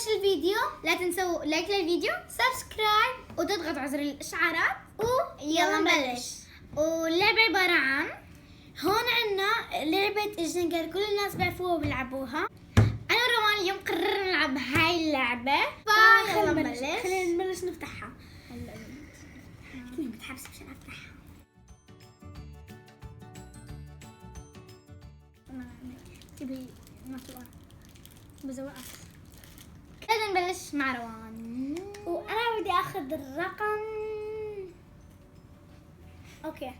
بلش الفيديو لا تنسوا لايك للفيديو، سبسكرايب، وتضغطوا على زر الاشعارات، ويلا نبلش. واللعبة عبارة عن هون عنا لعبة الجنجر، كل الناس بيعرفوها وبيلعبوها. انا وروان اليوم قررنا نلعب هاي اللعبة، فيلا نبلش. خلينا نبلش نفتحها. هلا كنت متحمسة عشان افتحها. تبي مطلع بزوقك. خلينا نبلش مع روان، وانا بدي اخذ الرقم. اوكي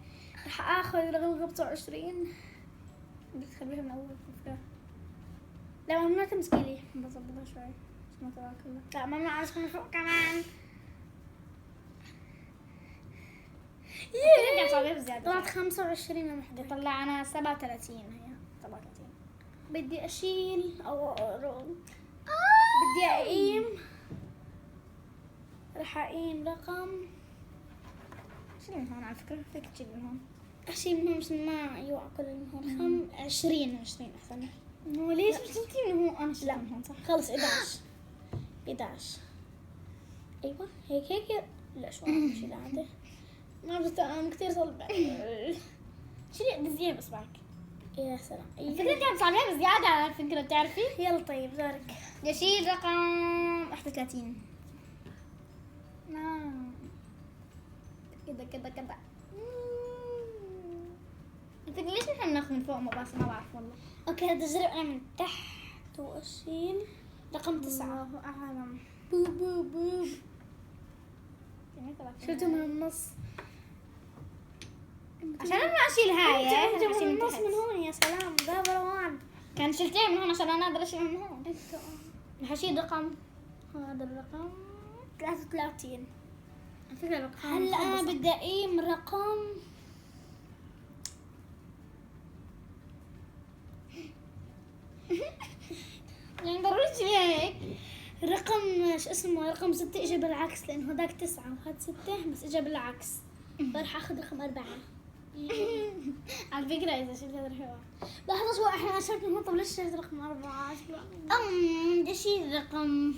رح اخذ رقم 25. بدك تخليها من اول فكرة. لا ممنوع تمسكي لي، بظبطها شوي بس ما تبغى كلها. لا ممنوع امسك من فوق كمان. طلعت 25 من وحدة. طلع انا 37. هي 37. بدي اشيل او بدي اقيم. رح اقيم رقم. شيل من هون على فكرة، فيك تشيل من هون. اشيل من هون عشان ما يوقع كل من هون. 20 احسن. هو ليش شلتي من هون؟ انا شلت من هون صح. خلص 11. ايوه هيك. لا شو عم شيل عادي. ما بستقام كثير صلبة. شيلي بزيادة بإصبعك. يا سلام. فكرة انت عم تصعبيها بزيادة على فكرة، بتعرفي؟ يلا طيب دورك. يشيل رقم 31. كده. انت ليش نحن ناخذ من فوق بس ما بعرف والله. اوكي هذا الجرب انا من تحت واشيل رقم 9. الله اعلم. بوب شلته من النص عشان انا اشيل هاي. من النص من هون. يا سلام ده روان. كان شلتيه من هون عشان انا اقدر اشيل من هون. رح اشيل رقم. هذا الرقم 33. الفكرة الرقم. هلا انا بدي اقيم رقم يعني ضروري تشيلي هيك. رقم شو اسمه؟ رقم 6 اجى بالعكس لانه هداك 9 وهذا 6 بس اجى بالعكس. فرح اخذ رقم 4. على فكرة إذا شلت هذا الحوار لحظة شوي احنا شلت من هون. طب ليش شلت رقم 4؟ بدي اشيل رقم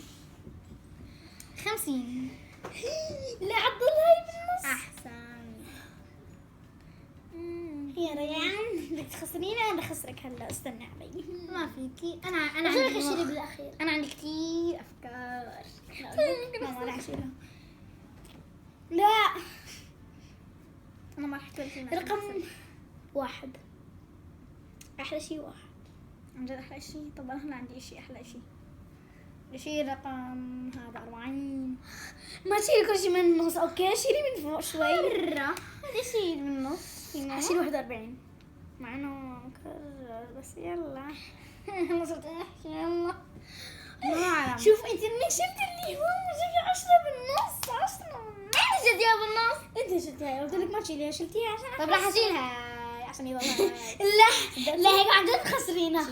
50. لا عضل هاي بالنص احسن. يا ريان بدك تخسريني. انا بدي اخسرك هلا، استنى علي. ما فيكي. انا عندي اشيلي بالاخير. انا عندي كثير افكار. ما راح اشيلها. لا انا ما رح احكي. رقم 1 احلى شيء 1 عن جد احلى شيء. طب انا هلا عندي شيء احلى شيء. شيل رقم هذا 40. ما تشيلي كل شيء من النص. اوكي شيلي من فوق شوي. مرة شيل من النص. اشيل 41 مع انه مكرر بس يلا. انا صرت احكي يلا. ما اعلم. شوف انت منك شلت اللي هو جبتي 10 بالنص. 10 ما شلتيها بالنص. انت شلتيها. قلت لك ما تشيليها. شلتيها عشان طب راح اشيلها عشان يضل. لا هيك عن جد خسرينا.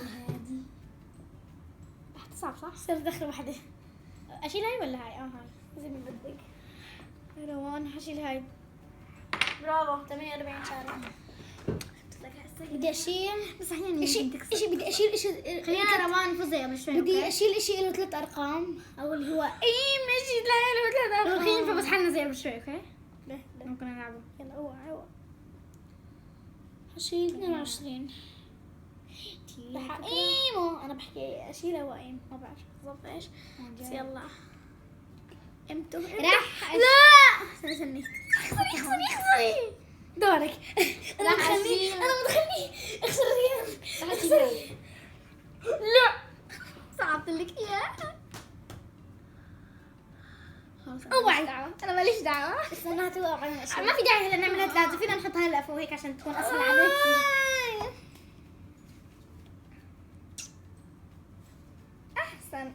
صعب صح؟ صرت دخل وحده. اشيل هاي ولا هاي؟ هاي زي ما بدك. روان حشيل هاي. برافو 48 شارع. بدي اشيل بس احيانا شيء بدي اشيل شيء. خلينا روان فزي قبل شوي. بدي اشيل شيء له 3 ارقام او اللي هو شيء له 3 ارقام. خلينا نفوز حالنا زي قبل شوي. اوكي ممكن نلعبه. يلا اوعى حشيل 22. رح اقيمه. انا بحكي اشيله واقيم ما بعرف بالضبط ايش بس يلا امتى رح لا استني اخسري دورك. انا متخلي اخسري. لا صعبت لك اياها. اوعي انا ماليش دعوه. استنى توقع ما في داعي هلا نعملها 3. فينا نحطها هلا فوق هيك عشان تكون اسهل عليكي. احسن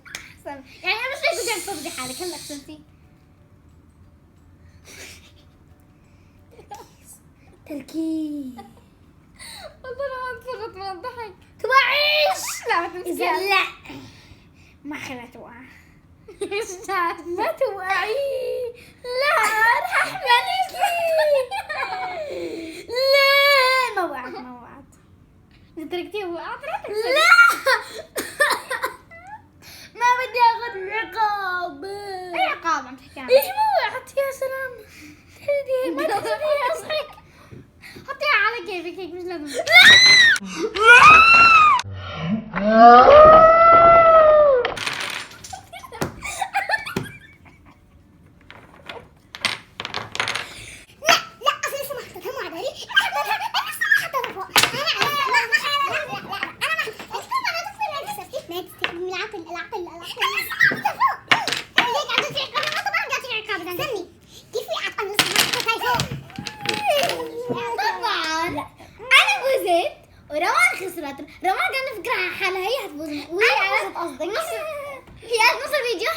يعني انا مش ليش بدي تفضي حالك. هلا احسنتي. تركيز والله انا انفرت من الضحك. توعيش. لا ما تمسكي. لا ما خليها توقع. ما توقعي. لا رح احملك. لا ما وقعت. تركتي وقعت. لا ما بدي اخذ العقاب. اي عقاب عم تحكي عنه؟ ايش مو حطيها يا سلام. ما تخليها اصحك. حطيها على كيفك هيك مش لازم. وروان خسرت. روان كانت فكرة حالها هي حتفوز وهي قصدك هي نص الفيديو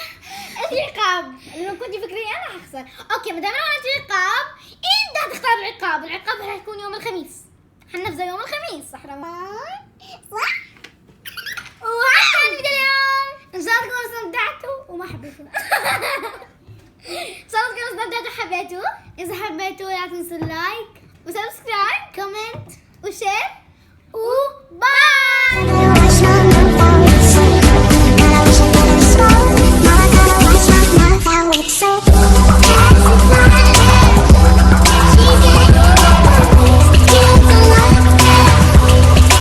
العقاب لما كنت فكري انا حخسر. اوكي ما دام انا عملت عقاب انت هتختار العقاب. العقاب حيكون يوم الخميس. حنفذه يوم الخميس صح روان؟ صح. وحتى الفيديو اليوم ان شاء الله تكونوا استمتعتوا وما حبيتونا. ان شاء الله تكونوا استمتعتوا وحبيتوا. اذا حبيتوا لا تنسوا اللايك وسبسكرايب كومنت وشير